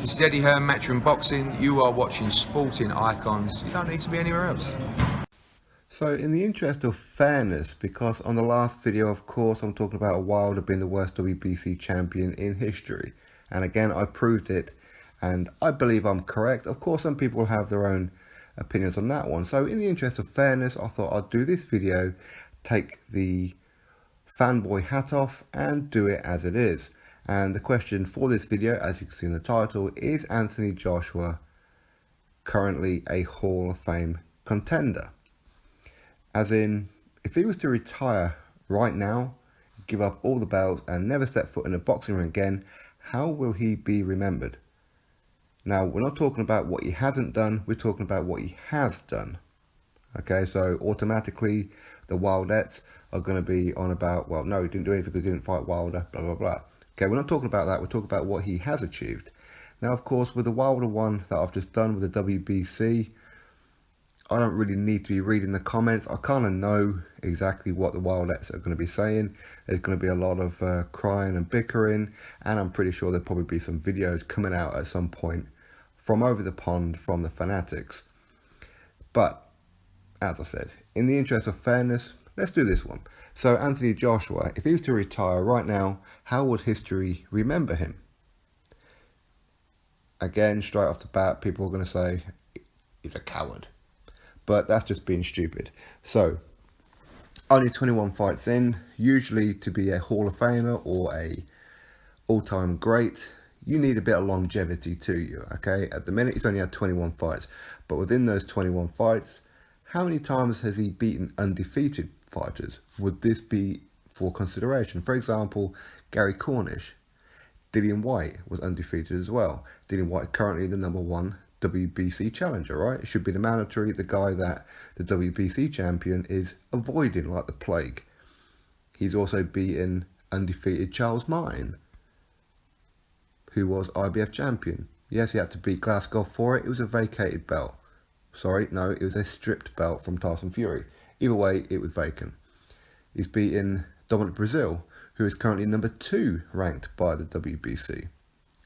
This is Eddie Hearn, Matchroom Boxing. You are watching Sporting Icons. You don't need to be anywhere else. So in the interest of fairness, because on the last video, of course, I'm talking about Wilder being the worst WBC champion in history. And again, I proved it, and I believe I'm correct. Of course, some people have their own opinions on that one. So in the interest of fairness, I thought I'd do this video, take the fanboy hat off and do it as it is. And the question for this video, as you can see in the title, is Anthony Joshua currently a Hall of Fame contender? As in, if he was to retire right now, give up all the belts and never step foot in a boxing ring again, how will he be remembered? Now, we're not talking about what he hasn't done, we're talking about what he has done. Okay, so automatically the Wildettes are going to be on about, well, no, he didn't do anything because he didn't fight Wilder, blah, blah, blah. Okay, we're not talking about that, we're talking about what he has achieved. Now, of course, with the Wilder one that I've just done with the WBC, I don't really need to be reading the comments. I kind of know exactly what the Wildettes are going to be saying. There's going to be a lot of crying and bickering, and I'm pretty sure there'll probably be some videos coming out at some point from over the pond from the fanatics. But, as I said, in the interest of fairness, let's do this one. So Anthony Joshua, if he was to retire right now, how would history remember him? Again, straight off the bat, people are going to say he's a coward. But that's just being stupid. So, only 21 fights in, usually to be a Hall of Famer or a all-time great, you need a bit of longevity to you, okay? At the minute, he's only had 21 fights. But within those 21 fights, how many times has he beaten undefeated fighters? Would this be for consideration? For example, Gary Cornish. Dillian Whyte was undefeated as well. Dillian Whyte currently the #1 WBC challenger, right? It should be the mandatory, the guy that the WBC champion is avoiding like the plague. He's also beaten undefeated Charles Martin, who was IBF champion. Yes, he had to beat Glasgow for it. It was a vacated belt. Sorry, no, it was a stripped belt from Tyson Fury. Either way, it was vacant. He's beaten Dominic Brazil, who is currently #2 ranked by the WBC,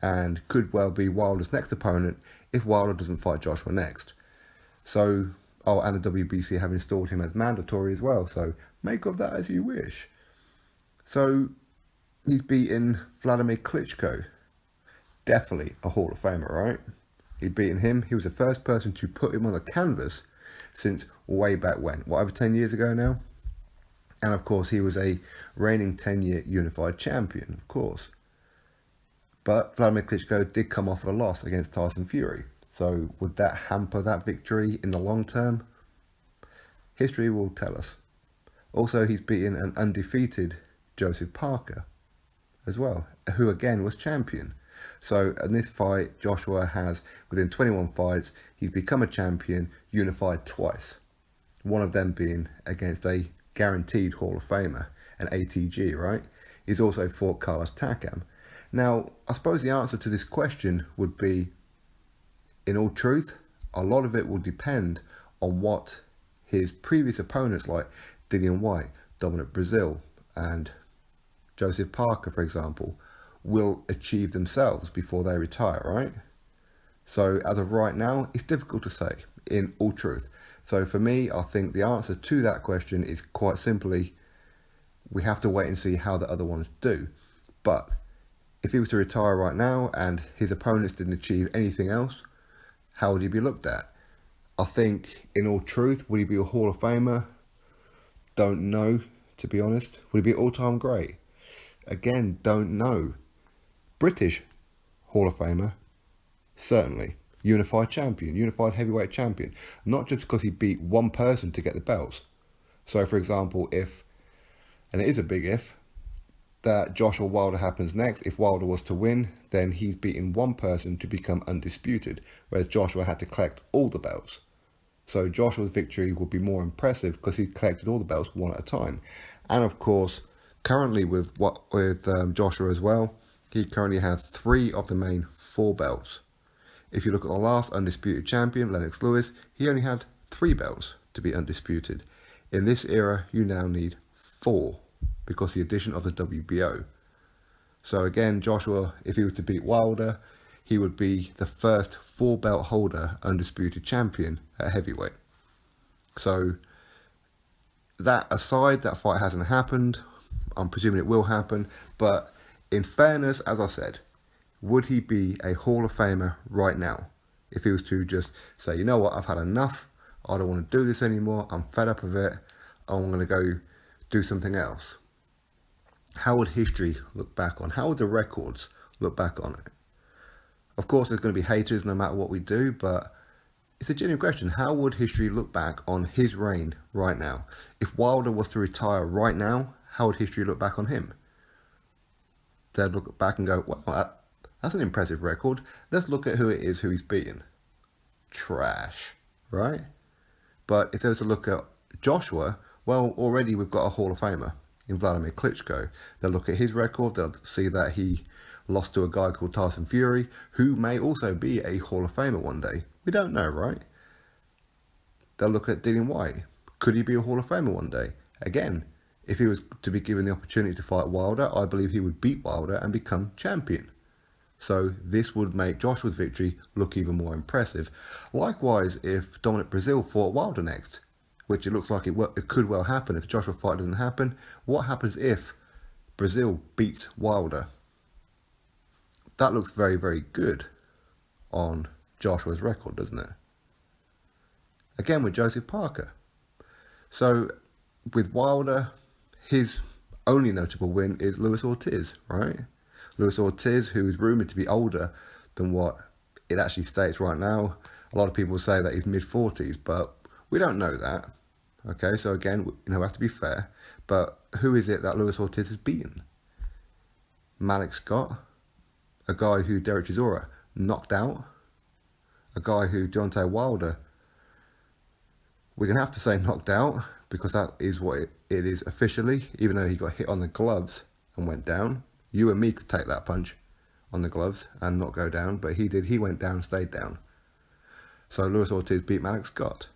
and could well be Wilder's next opponent if Wilder doesn't fight Joshua next. So, oh, and the WBC have installed him as mandatory as well, so make of that as you wish. So, he's beaten Vladimir Klitschko, definitely a Hall of Famer, right? He'd beaten him, he was the first person to put him on the canvas since way back when, what, over 10 years ago now? And of course, he was a reigning 10-year unified champion, of course. But Vladimir Klitschko did come off with a loss against Tyson Fury. So would that hamper that victory in the long term? History will tell us. Also, he's beaten an undefeated Joseph Parker as well, who again was champion. So in this fight, Joshua has, within 21 fights, he's become a champion, unified twice. One of them being against a guaranteed Hall of Famer, an ATG, right? He's also fought Carlos Takam. Now, I suppose the answer to this question would be, in all truth, a lot of it will depend on what his previous opponents like Dillian Whyte, Dominic Brazil, and Joseph Parker, for example, will achieve themselves before they retire, right? So, as of right now, it's difficult to say, in all truth. So for me, I think the answer to that question is quite simply, we have to wait and see how the other ones do. But if he was to retire right now and his opponents didn't achieve anything else, how would he be looked at? I think, in all truth, would he be a Hall of Famer? Don't know, to be honest. Would he be all-time great? Again, don't know. British Hall of Famer? Certainly. Unified champion, unified heavyweight champion. Not just because he beat one person to get the belts. So, for example, if, and it is a big if, that Joshua Wilder happens next, if Wilder was to win, then he's beaten one person to become undisputed, whereas Joshua had to collect all the belts. So Joshua's victory would be more impressive because he collected all the belts one at a time. And of course, currently with Joshua as well, he currently has 3 of the main 4 belts. If you look at the last undisputed champion, Lennox Lewis, he only had 3 belts to be undisputed. In this era, you now need 4 because the addition of the WBO. So again, Joshua, if he was to beat Wilder, he would be the first 4-belt holder undisputed champion at heavyweight. So that aside, that fight hasn't happened. I'm presuming it will happen. But in fairness, as I said, would he be a Hall of Famer right now? If he was to just say, you know what, I've had enough. I don't want to do this anymore. I'm fed up of it. I'm going to go do something else. How would history look back on? How would the records look back on it? Of course, there's going to be haters no matter what we do, but it's a genuine question. How would history look back on his reign right now? If Wilder was to retire right now, how would history look back on him? They'd look back and go, well, that's an impressive record. Let's look at who it is who he's beaten. Trash, right? But if they were to look at Joshua, well, already we've got a Hall of Famer in Vladimir Klitschko. They'll look at his record, they'll see that he lost to a guy called Tyson Fury, who may also be a Hall of Famer one day. We don't know, right? They'll look at Dillian Whyte. Could he be a Hall of Famer one day? Again, if he was to be given the opportunity to fight Wilder, I believe he would beat Wilder and become champion. So this would make Joshua's victory look even more impressive. Likewise, if Dominic Breazeale fought Wilder next, which it looks like it could well happen if the Joshua fight doesn't happen, what happens if Breazeale beats Wilder? That looks very, very good on Joshua's record, doesn't it? Again with Joseph Parker. So with Wilder, his only notable win is Luis Ortiz, right? Luis Ortiz, who is rumoured to be older than what it actually states right now. A lot of people say that he's mid-40s, but we don't know that. Okay, so again, we have to be fair. But who is it that Luis Ortiz has beaten? Malik Scott, a guy who Derek Chisora knocked out, a guy who Deontay Wilder, we're going to have to say knocked out, because that is what it is officially, even though he got hit on the gloves and went down. You and me could take that punch on the gloves and not go down, but he did. He went down, stayed down. So Luis Ortiz beat Malik Scott.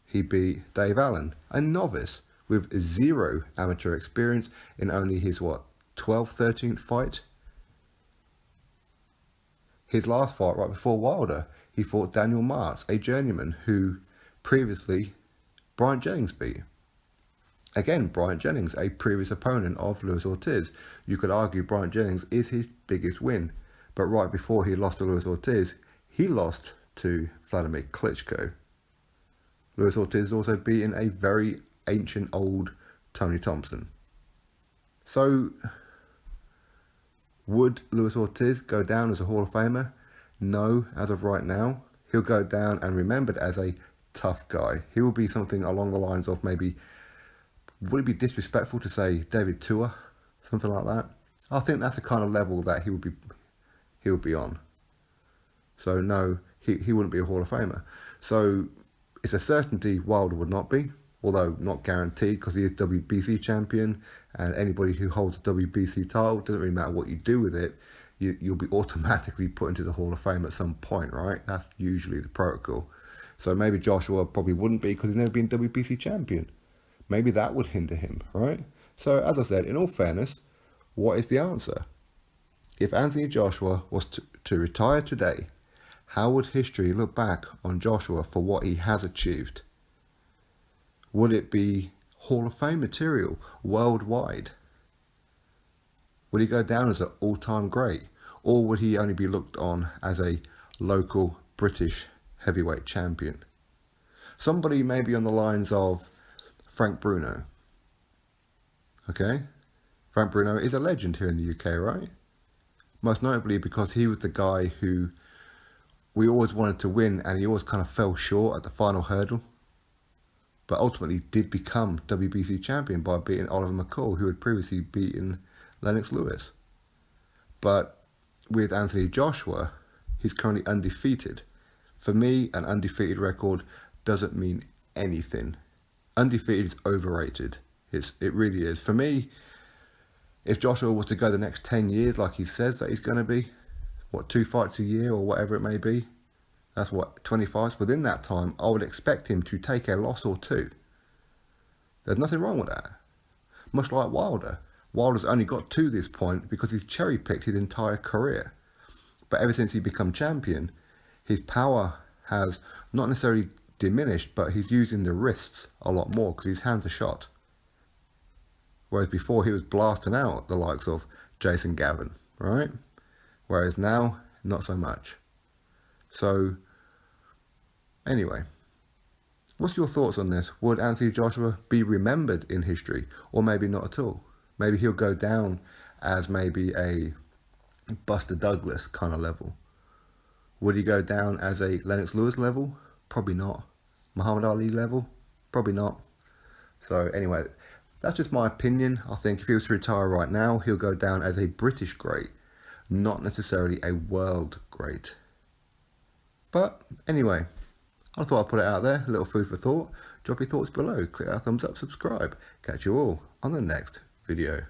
He beat Dave Allen, a novice with 0 amateur experience in only his, 12th, 13th fight? His last fight right before Wilder, he fought Daniel Martz, a journeyman who previously Bryant Jennings beat. Again, Bryant Jennings, a previous opponent of Luis Ortiz. You could argue Bryant Jennings is his biggest win, but right before he lost to Luis Ortiz, he lost to Vladimir Klitschko. Luis Ortiz also beaten a very ancient old Tony Thompson. So, would Luis Ortiz go down as a Hall of Famer? No, as of right now. He'll go down and remembered as a tough guy. He will be something along the lines of maybe, would it be disrespectful to say David Tua? Something like that. I think that's the kind of level that he would be on. So no, he wouldn't be a Hall of Famer. So it's a certainty Wilder would not be, although not guaranteed, because he is WBC champion, and anybody who holds a WBC title, doesn't really matter what you do with it, you'll be automatically put into the Hall of Fame at some point, right? That's usually the protocol. So maybe Joshua probably wouldn't be because he's never been WBC champion. Maybe that would hinder him, right? So as I said, in all fairness, what is the answer? If Anthony Joshua was to retire today, how would history look back on Joshua for what he has achieved? Would it be Hall of Fame material worldwide? Would he go down as an all-time great? Or would he only be looked on as a local British heavyweight champion? Somebody maybe on the lines of Frank Bruno. Okay? Frank Bruno is a legend here in the UK, right? Most notably because he was the guy who we always wanted to win, and he always kind of fell short at the final hurdle, but ultimately did become WBC champion by beating Oliver McCall, who had previously beaten Lennox Lewis. But with Anthony Joshua, he's currently undefeated. For me, an undefeated record doesn't mean anything. Undefeated is overrated. It really is. For me, if Joshua was to go the next 10 years like he says that he's going to be, 2 fights a year or whatever it may be, that's 20 fights. Within that time, I would expect him to take a loss or 2. There's nothing wrong with that. Much like Wilder. Wilder's only got to this point because he's cherry-picked his entire career. But ever since he become champion, his power has not necessarily diminished, but he's using the wrists a lot more because his hands are shot. Whereas before he was blasting out the likes of Jason Gavin, right? Whereas now, not so much. So, anyway, what's your thoughts on this? Would Anthony Joshua be remembered in history, or maybe not at all? Maybe he'll go down as maybe a Buster Douglas kind of level. Would he go down as a Lennox Lewis level? Probably not. Muhammad Ali level? Probably not. So anyway, that's just my opinion. I think if he was to retire right now, he'll go down as a British great, not necessarily a world great. But anyway, I thought I'd put it out there, a little food for thought. Drop your thoughts below, click that thumbs up, subscribe. Catch you all on the next video.